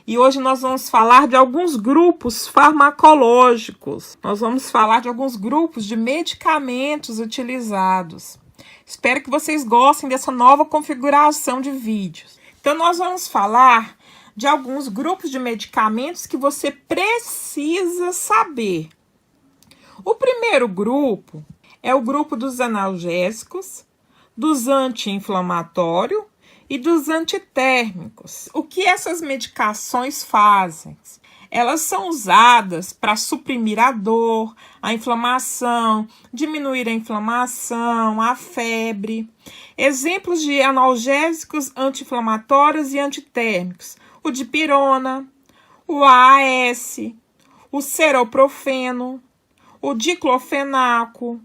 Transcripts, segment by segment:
E hoje nós vamos falar de alguns grupos farmacológicos. Nós vamos falar de alguns grupos de medicamentos utilizados. Espero que vocês gostem dessa nova configuração de vídeos. Então, nós vamos falar de alguns grupos de medicamentos que você precisa saber. O primeiro grupo é o grupo dos analgésicos, dos anti-inflamatórios e dos antitérmicos. O que essas medicações fazem? Elas são usadas para suprimir a dor, a inflamação, diminuir a inflamação, a febre. Exemplos de analgésicos anti-inflamatórios e antitérmicos: o dipirona, o AAS, o ceroprofeno, o diclofenaco,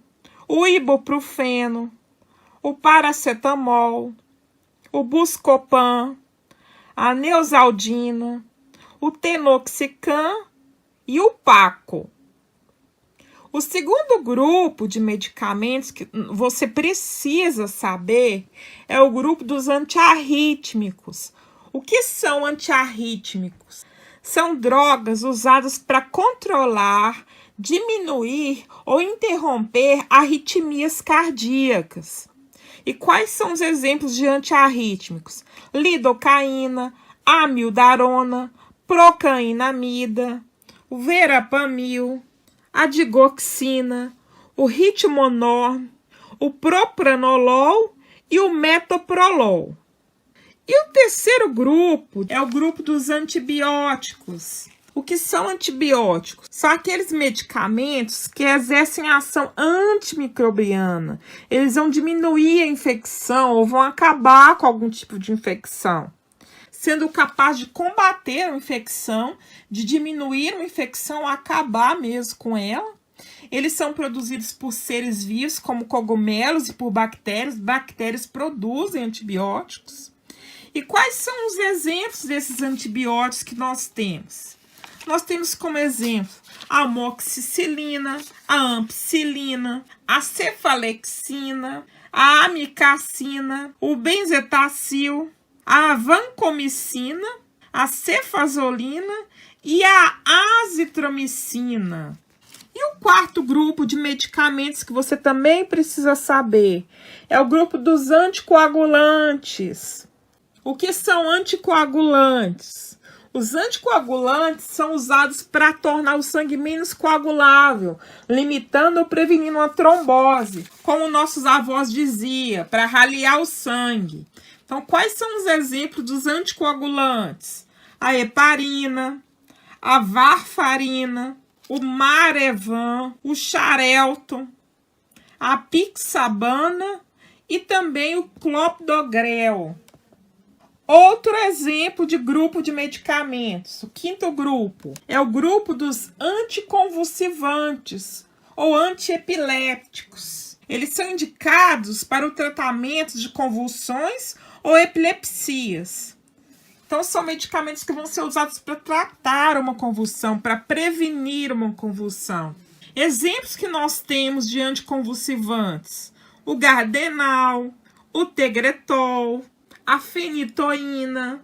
o ibuprofeno, o paracetamol, o buscopan, a neosaldina, o tenoxicam e o paco. O segundo grupo de medicamentos que você precisa saber é o grupo dos antiarrítmicos. O que são antiarrítmicos? São drogas usadas para controlar, diminuir ou interromper arritmias cardíacas. E quais são os exemplos de antiarrítmicos? Lidocaína, amiodarona, procainamida, o verapamil, a digoxina, o ritmonol, o propranolol e o metoprolol. E o terceiro grupo é o grupo dos antibióticos. O que são antibióticos? São aqueles medicamentos que exercem ação antimicrobiana. Eles vão diminuir a infecção ou vão acabar com algum tipo de infecção, sendo capaz de combater a infecção, de diminuir uma infecção ou acabar mesmo com ela. Eles são produzidos por seres vivos, como cogumelos, e por bactérias. Bactérias produzem antibióticos. E quais são os exemplos desses antibióticos que nós temos? Nós temos como exemplo a amoxicilina, a ampicilina, a cefalexina, a amicacina, o benzetacil, a vancomicina, a cefazolina e a azitromicina. E o quarto grupo de medicamentos que você também precisa saber é o grupo dos anticoagulantes. O que são anticoagulantes? Os anticoagulantes são usados para tornar o sangue menos coagulável, limitando ou prevenindo a trombose, como nossos avós diziam, para ralear o sangue. Então, quais são os exemplos dos anticoagulantes? A heparina, a varfarina, o Marevan, o Xarelto, a pixabana e também o clopidogrel. Outro exemplo de grupo de medicamentos, o quinto grupo, é o grupo dos anticonvulsivantes ou antiepilépticos. Eles são indicados para o tratamento de convulsões ou epilepsias. Então, são medicamentos que vão ser usados para tratar uma convulsão, para prevenir uma convulsão. Exemplos que nós temos de anticonvulsivantes: o Gardenal, o Tegretol, a fenitoína,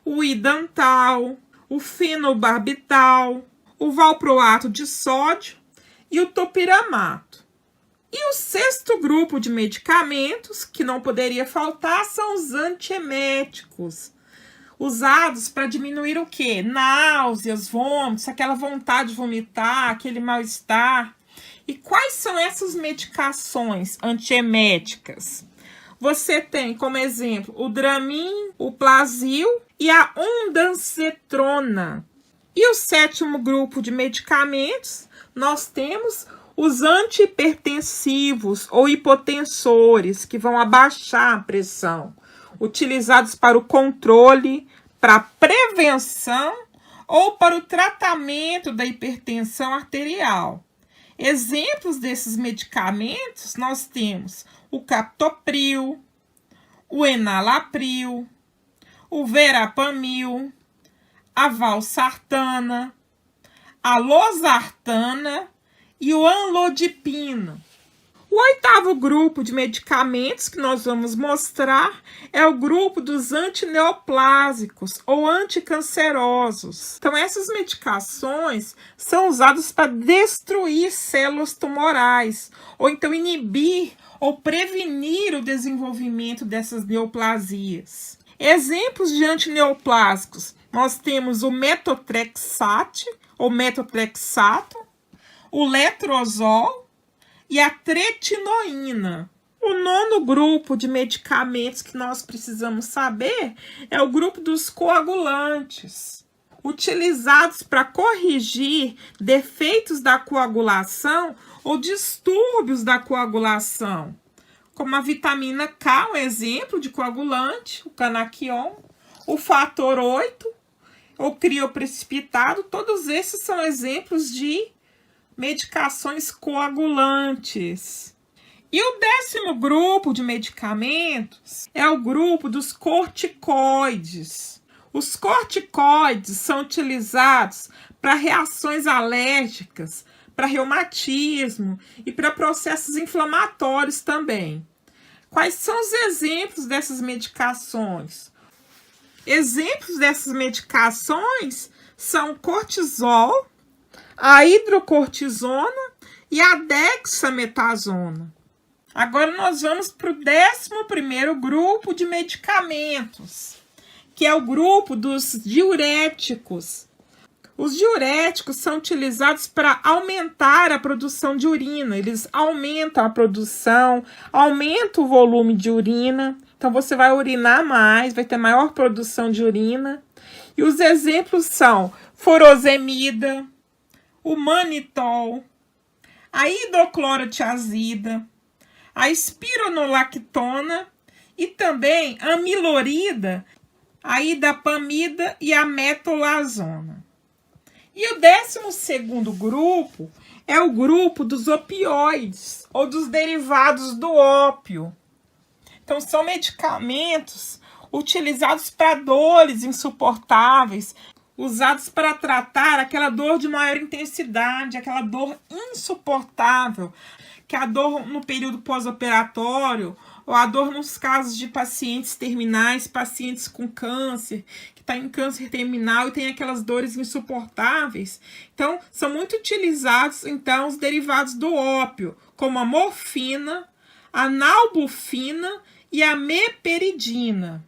o idantal, o fenobarbital, o valproato de sódio e o topiramato. E o sexto grupo de medicamentos, que não poderia faltar, são os antieméticos, usados para diminuir o quê? Náuseas, vômitos, aquela vontade de vomitar, aquele mal-estar. E quais são essas medicações antieméticas? Você tem como exemplo o Dramin, o Plasil e a ondansetrona. E o sétimo grupo de medicamentos, nós temos os antihipertensivos ou hipotensores, que vão abaixar a pressão, utilizados para o controle, para a prevenção ou para o tratamento da hipertensão arterial. Exemplos desses medicamentos nós temos o captopril, o enalapril, o verapamil, a valsartana, a losartana e o anlodipina. O O oitavo grupo de medicamentos que nós vamos mostrar é o grupo dos antineoplásicos ou anticancerosos. Então, essas medicações são usadas para destruir células tumorais, ou então inibir ou prevenir o desenvolvimento dessas neoplasias. Exemplos de antineoplásicos, nós temos o metotrexate, ou metotrexato, o letrozol, e a tretinoína. O nono grupo de medicamentos que nós precisamos saber é o grupo dos coagulantes, utilizados para corrigir defeitos da coagulação ou distúrbios da coagulação, como a vitamina K, um exemplo de coagulante, o canaquion, o fator 8, o crioprecipitado, todos esses são exemplos de medicações coagulantes. E o 10º grupo de medicamentos é o grupo dos corticoides. Os corticoides são utilizados para reações alérgicas, para reumatismo e para processos inflamatórios também. Quais são os exemplos dessas medicações? Exemplos dessas medicações são o cortisol, a hidrocortisona e a dexametasona. Agora nós vamos para o 11º grupo de medicamentos, que é o grupo dos diuréticos. Os diuréticos são utilizados para aumentar a produção de urina. Eles aumentam a produção, aumentam o volume de urina. Então você vai urinar mais, vai ter maior produção de urina. E os exemplos são furosemida, o manitol, a hidroclorotiazida, a espironolactona e também a amilorida, a idapamida e a metolazona. E o 12º grupo é o grupo dos opioides ou dos derivados do ópio. Então são medicamentos utilizados para dores insuportáveis, usados para tratar aquela dor de maior intensidade, aquela dor insuportável, que é a dor no período pós-operatório, ou a dor nos casos de pacientes terminais, pacientes com câncer, que está em câncer terminal e tem aquelas dores insuportáveis. Então, são muito utilizados, então, os derivados do ópio, como a morfina, a nalbufina e a meperidina.